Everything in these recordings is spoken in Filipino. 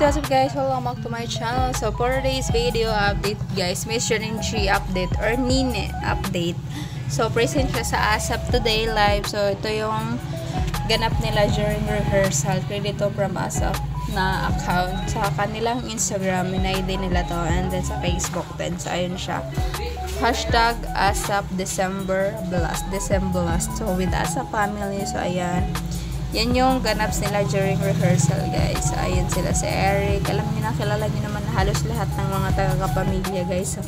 what's up guys? Welcome back to my channel. So for today's video update guys, Miss Joninchi update or Nine update. So present siya sa ASAP Today Live. So ito yung ganap nila during rehearsal. Credit to from ASAP na account sa kanilang Instagram. Minay-ID nila to, and then sa Facebook din. So ayun siya. Hashtag ASAP December Blast. So with ASAP family. So ayan. Yan yung ganaps nila during rehearsal guys. So, ayun sila si Eric. Alam niyo na, kilala niyo naman halos lahat ng mga taga-kapamilya guys. So,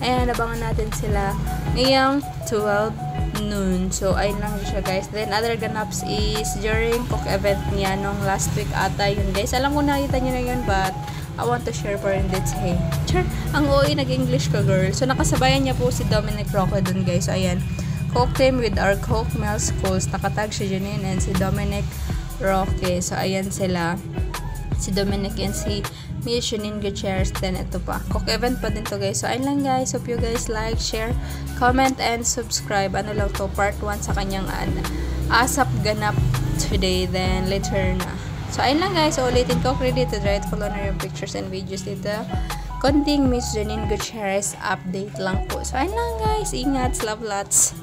ayan, nabangan natin sila ngayong 12 noon. So, ayun lang siya guys. Then, other ganaps is during cook event niya nung last week ata yun guys. Alam ko nakita niyo na yun, but I want to share for in this. Hey, sure, ang OA nag-English ka girl. So, nakasabayan niya po si Dominic Rocco dun guys. So, ayan. Cook team with our Cook Mel Schools. Nakatag si Janine and si Dominic Roque. So, ayan sila. Si Dominic and si Miss Janine Gutierrez. Then, ito pa. Cook event pa din to guys. So, ayun lang guys. Hope you guys like, share, comment, and subscribe. Ano lang to? Part 1 sa kanyang ASAP ganap today. Then, later na. So, ayun lang guys. So, ulitin ko. Credit to Rightful Owner yung pictures and videos dito. Konting Miss Janine Gutierrez update lang po. So, ayun lang guys. Ingat. Love lots.